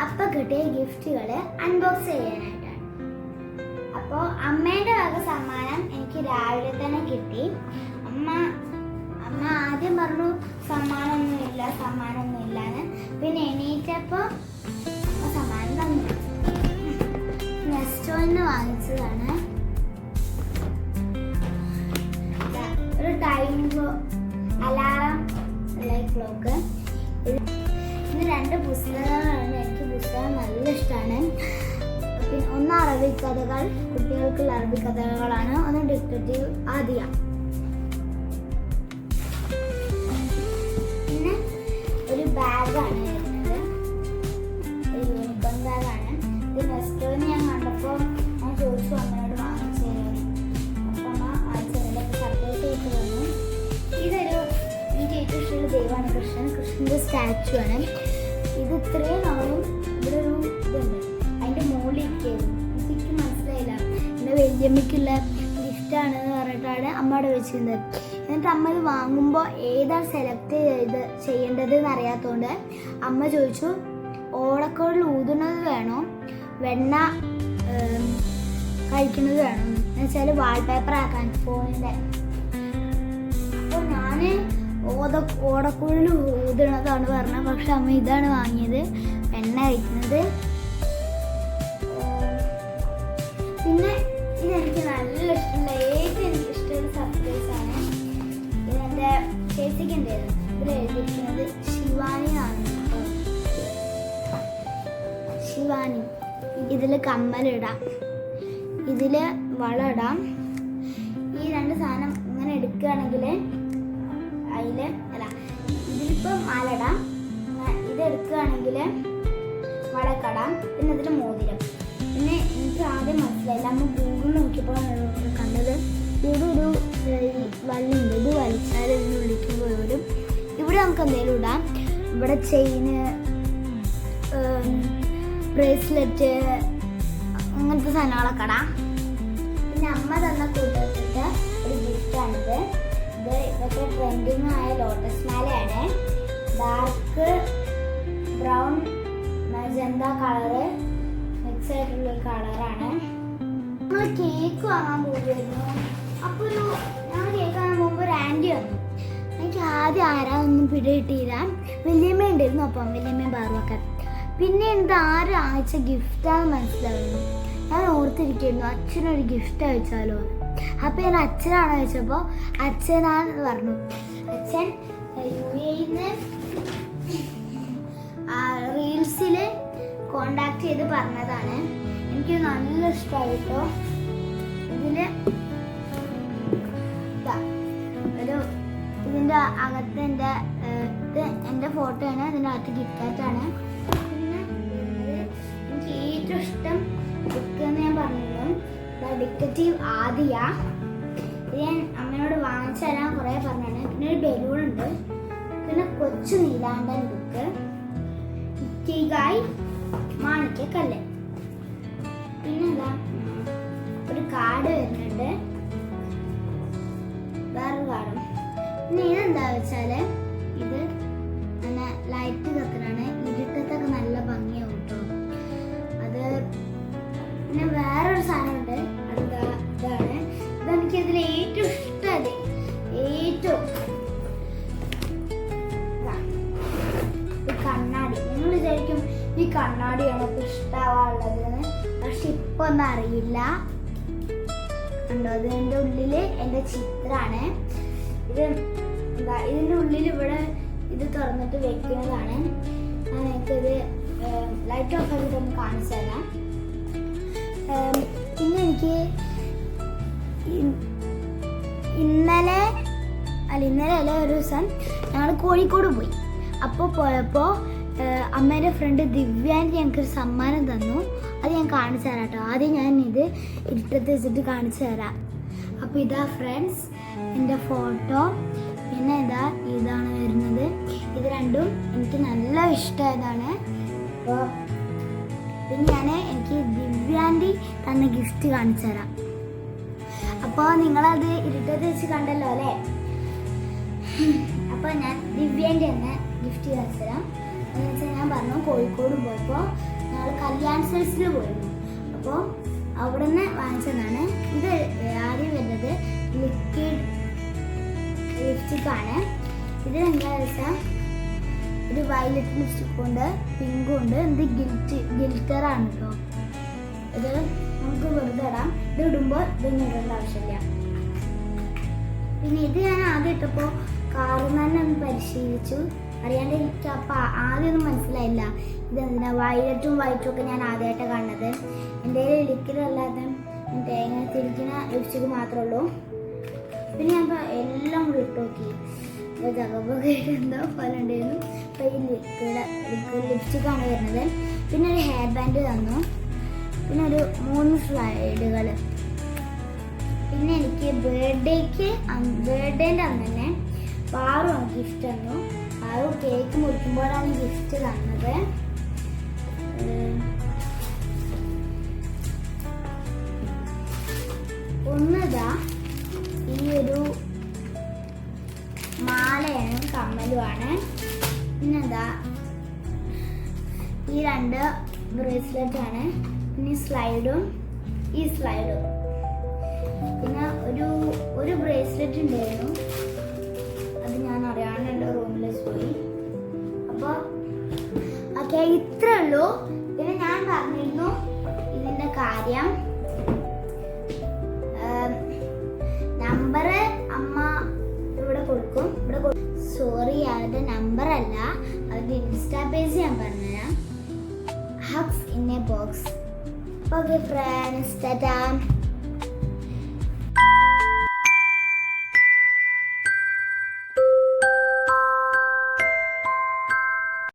അപ്പം കിട്ടിയ ഗിഫ്റ്റുകൾ അൺബോക്സ് ചെയ്യാനായിട്ടാണ്. അപ്പോൾ അമ്മേൻ്റെ വക സമ്മാനം എനിക്ക് രാവിലെ തന്നെ കിട്ടി. അമ്മ ആദ്യം പറഞ്ഞു സമ്മാനമൊന്നുമില്ല എന്ന്. പിന്നെ എണീറ്റപ്പോൾ സമ്മാനം തന്നു. നെസ്റ്റോന്ന് വാങ്ങിച്ചതാണ്. ഒരു ടൈം അലാറം ലൈറ്റ് ക്ലോക്ക്. പിന്നെ 2 പുസ്തകങ്ങളാണ്. എനിക്ക് പുസ്തകം നല്ല ഇഷ്ടമാണ്. പിന്നെ ഒന്ന് അറബിക് കഥകൾ, കുട്ടികൾക്കുള്ള അറബിക് കഥകളാണ്. ഒന്ന് ഡിറ്റക്റ്റീവ് ആദിയ. പിന്നെ ഒരു ബാഗാണ് വരുന്നത്, ഒരു യൂണിക്കോൺ ബാഗാണ്. ഇത് നെസ്റ്റോന്ന് ഞാൻ കണ്ടപ്പോൾ ഞാൻ ചോദിച്ചു അമ്മയോട് വാങ്ങിച്ചു തരുന്നു. അപ്പം അമ്മ വാങ്ങിച്ചതിൻ്റെ സർപ്രൈസ് ചെയ്ത് തന്നു. ഇതൊരു എനിക്ക് ഏറ്റവും ഇഷ്ടമുള്ള ദൈവമാണ് കൃഷ്ണൻ്റെ സ്റ്റാച്ചു ആണ്. ഇത് ഇത്രയും നാളും ഇവിടെ ഒരു ഇതുണ്ട്, അതിൻ്റെ മുകളിലിരിക്കുന്നു. എനിക്ക് മനസ്സിലായില്ല, എൻ്റെ വല്യമ്മയ്ക്കുള്ള ഗിഫ്റ്റാണെന്ന് പറഞ്ഞിട്ടാണ് അമ്മ അവിടെ വെച്ചിരുന്നത്. എന്നിട്ട് അമ്മ ഇത് വാങ്ങുമ്പോൾ ഏതാണ് സെലക്ട് ചെയ്യേണ്ടത് എന്നറിയാത്തതുകൊണ്ട് അമ്മ ചോദിച്ചു ഓടക്കോടിൽ ഊതുന്നത് വേണോ വെണ്ണ കഴിക്കുന്നത് വേണോ എന്ന് വെച്ചാൽ വാൾപേപ്പർ ആക്കാൻ ഫോണിൻ്റെ. അപ്പോൾ ഞാൻ ഓടക്കുഴൽ ഊതണതാണ് പറഞ്ഞത്. പക്ഷെ അമ്മ ഇതാണ് വാങ്ങിയത്, എണ്ണ കഴിക്കുന്നത്. പിന്നെ ഇതെനിക്ക് നല്ല ഇഷ്ടമുള്ള ഏറ്റവും എനിക്ക് ഇഷ്ടമുള്ള സർപ്രൈസാണ്. ഇതെൻ്റെ ചേച്ചിക്ക് ഉണ്ടായിരുന്നു. ഇതിൽ എഴുതിയിരിക്കുന്നത് ശിവാനി ആണ്. ശിവാനി. ഇതിൽ കമ്മലിടാം, ഇതിൽ വള ഇടാം. ഈ 2 സാധനം ഇങ്ങനെ എടുക്കുകയാണെങ്കിൽ ഇതിലിപ്പോൾ മാലടാം. ഇതെടുക്കുകയാണെങ്കിൽ വളക്കടാം. പിന്നെ ഇതിൽ മോതിരം. പിന്നെ എനിക്ക് ആദ്യം മനസ്സിലായില്ല, അമ്മ ഗൂഗിൾ നോക്കിയപ്പോൾ കണ്ടത് ഇവിടെ ഒരു വള്ളിയുണ്ട്. ഇത് വലിച്ചാൽ ഇതിന് വിളിക്കുമ്പോൾ വരും. ഇവിടെ നമുക്ക് എന്തെങ്കിലും ഇടാം. ഇവിടെ ചെയിന്, ബ്രേസ്ലെറ്റ്, അങ്ങനത്തെ സാധനങ്ങളൊക്കെ ഇടാം. പിന്നെ അമ്മ തന്ന കൂട്ടത്തിൻ്റെ ഒരു ഗിഫ്റ്റാണിത്. ഇതൊക്കെ ട്രെൻഡിങ് ആയ ലോട്ടസ് മാലയാണ്. Dark brown magenta colour mix ആയിട്ടുള്ളൊരു കളറാണ്. നമ്മൾ കേക്ക് വാങ്ങാൻ പോകുമായിരുന്നു. അപ്പോൾ ഞങ്ങൾ കേക്ക് വാങ്ങാൻ പോകുമ്പോൾ ഒരു ആൻറ്റി വന്നു. എനിക്ക് ആദ്യം ആരാതൊന്നും പിടികിട്ടിയില്ല. വല്യമ്മ ഉണ്ടായിരുന്നു. അപ്പം വല്യമ്മയും പാറുവൊക്കെ. പിന്നെ ഇത് ആരും അയച്ച ഗിഫ്റ്റാണെന്ന് മനസ്സിലാവുന്നു. ഞാൻ ഓർത്തിരിക്കുന്നു അച്ഛനൊരു ഗിഫ്റ്റ് അയച്ചാലോ. അപ്പം ഞാൻ അച്ഛനാണ് അയച്ചപ്പോൾ അച്ഛനാന്ന് പറഞ്ഞു. അച്ഛൻ UAE റീൽസിൽ കോണ്ടാക്ട് ചെയ്ത് പറഞ്ഞതാണ്. എനിക്ക് നല്ല ഇഷ്ടമായി കേട്ടോ. ഇതിൽ ഒരു ഇതിൻ്റെ അകത്ത് എൻ്റെ ഫോട്ടോയാണ്. ഇതിൻ്റെ അകത്ത് ഗിഫ്റ്റായിട്ടാണ്. പിന്നെ എനിക്ക് ഏറ്റവും ഇഷ്ടം ബുക്ക് എന്ന് ഞാൻ പറഞ്ഞിരുന്നു, ഡിറ്റക്റ്റീവ് ആദിയ. ഇത് ഞാൻ അമ്മയോട് വാങ്ങിച്ചു തരാൻ കുറേ പറഞ്ഞാണ്. പിന്നെ ഒരു ബലൂണുണ്ട്. പിന്നെ കൊച്ചു നീലാണ്ടൻ ബുക്ക്, ഇക്കിഗായ് മാണിക്കക്കല്ല്. പിന്നെ എന്താ ഒരു കാർഡ് വരുന്നുണ്ട്, വേറൊരു കാർഡും. പിന്നെ ഇതെന്താ വെച്ചാൽ ഇത് അങ്ങനെ ലൈറ്റ് കത്തനാണ്. ഇരുട്ടത്തൊക്കെ നല്ല ഭംഗിയാവും കേട്ടോ അത്. പിന്നെ വേറൊരു സാധനമുണ്ട്, ഇതാണ്. ഇതെനിക്കതിൽ ഏറ്റവും ഇഷ്ടമല്ലേ, ഏറ്റവും കണ്ണാടി. നിങ്ങൾ വിചാരിക്കും ഈ കണ്ണാടിയാണ് ഇപ്പോൾ ഇഷ്ടമാവുള്ളതെന്ന്. പക്ഷെ ഇപ്പൊ ഒന്നും അറിയില്ല. കണ്ടോ, ഇതിൻ്റെ ഉള്ളിൽ എൻ്റെ ചിത്രമാണ്. ഇത് എന്താ ഇതിൻ്റെ ഉള്ളിൽ ഇവിടെ ഇത് തുറന്നിട്ട് വെക്കുന്നതാണ്. ഞാൻ എനിക്കിത് ലൈറ്റ് ഓഫ് ആക്കിയിട്ട് ഒന്ന് കാണിച്ചു തരാം. പിന്നെ എനിക്ക് ഇന്നലെ അല്ല ഒരു ദിവസം ഞങ്ങൾ കോഴിക്കോട് പോയി. അപ്പോൾ പോയപ്പോൾ അമ്മേൻ്റെ ഫ്രണ്ട് ദിവ്യാൻ്റെ ഞങ്ങൾക്കൊരു സമ്മാനം തന്നു. അത് ഞാൻ കാണിച്ചു തരാം കേട്ടോ. ആദ്യം ഞാൻ ഇത് ഇരുട്ടത്ത് വെച്ചിട്ട് കാണിച്ചു തരാം. അപ്പോൾ ഇതാ ഫ്രണ്ട്സ് എൻ്റെ ഫോട്ടോ. പിന്നെ ഇതാണ് വരുന്നത്. ഇത് രണ്ടും എനിക്ക് നല്ല ഇഷ്ടമായതാണ്. അപ്പോൾ പിന്നെ എനിക്ക് ദിവ്യാൻ്റെ തന്ന ഗിഫ്റ്റ് കാണിച്ചു തരാം. അപ്പോൾ നിങ്ങളത് ഇരുട്ടത്ത് വെച്ച് കണ്ടല്ലോ അല്ലേ. അപ്പോൾ ഞാൻ ദിവ്യാൻ്റെ തന്നെ ഗിഫ്റ്റ് കാണിച്ചു തരാം. എന്ന് വെച്ചാൽ ഞാൻ പറഞ്ഞു കോഴിക്കോട് പോയപ്പോൾ ഞങ്ങൾ കല്യാൺ സെൽസിൽ പോയിരുന്നു. അപ്പോൾ അവിടെ നിന്ന് വാങ്ങിച്ചതാണ്. ഇത് ആദ്യം വരുന്നത് ലിക്വിഡ് ലിപ്സ്റ്റിക്കാണ്. ഇത് എന്താണെന്ന് വെച്ചാൽ ഒരു വയലറ്റ് ലിപ്സ്റ്റിക്കും ഉണ്ട്, പിങ്കും ഉണ്ട്. ഇത് ഗിൽറ്ററാണ് കേട്ടോ. ഇത് നമുക്ക് വെറുതെ ഇടാം. ഇത് ഇടുമ്പോൾ ഇതൊന്നും ഇടേണ്ട ആവശ്യമില്ല. പിന്നെ ഇത് ഞാൻ ആദ്യം ഇട്ടപ്പോൾ കാറിൽ തന്നെ ഒന്ന് പരിശീലിച്ചു. അറിയാണ്ട് എനിക്ക് അപ്പം ആദ്യമൊന്നും മനസ്സിലായില്ല ഇതെന്തിനാ വയലറ്റും വൈറ്റും ഒക്കെ ഞാൻ ആദ്യമായിട്ടാണ് കാണുന്നത്. എൻ്റെ കയ്യിൽ ലിക്വിഡ് അല്ലാതെ ഇങ്ങനെ തിരിക്കുന്ന ലിപ്സ്റ്റിക്ക് മാത്രമേ ഉള്ളൂ. പിന്നെ ഞാൻ ഇപ്പോൾ എല്ലാം കൂടി ഇട്ട് നോക്കി. അപ്പോൾ ജഗബൊക്കെ എന്തോ പോലെ ഉണ്ടായിരുന്നു. അപ്പോൾ ഈ ലിക്വിഡ് ലിപ്സ്റ്റിക്കാണ് വരുന്നത്. പിന്നെ ഒരു ഹെയർ ബാൻഡ് തന്നു. പിന്നെ ഒരു 3 സ്ലൈഡുകൾ. പിന്നെ എനിക്ക് ബർത്ത്ഡേൻ്റെ അന്ന് തന്നെ പാറു ഗിഫ്റ്റ് തന്നു. പാറു കേക്ക് മുറിക്കുമ്പോഴാണ് ഗിഫ്റ്റ് തന്നത്. ഒന്നതാ ഈ ഒരു മാലയാണ്, കമ്മലുമാണ്. പിന്നെന്താ ഈ 2 ബ്രേസ്ലെറ്റ് ആണ്. പിന്നെ സ്ലൈഡും ഈ സ്ലൈഡും. പിന്നെ ഒരു ബ്രേസ്ലെറ്റ് ഉണ്ടായിരുന്നു, അത് ഞാൻ അറിയാണ്ട് എൻ്റെ റൂമിൽ പോയി. അപ്പോൾ ഓക്കെ, ഇത്രേ ഉള്ളൂ. പിന്നെ ഞാൻ പറഞ്ഞിരുന്നു ഇതിൻ്റെ കാര്യം. നമ്പർ അമ്മ ഇവിടെ കൊടുക്കും. സോറി, അവരുടെ നമ്പർ അല്ല, അവരുടെ ഇൻസ്റ്റാ പേജ് ഞാൻ പറഞ്ഞുതരാം. Hugs in A box. Okay friends, Tata.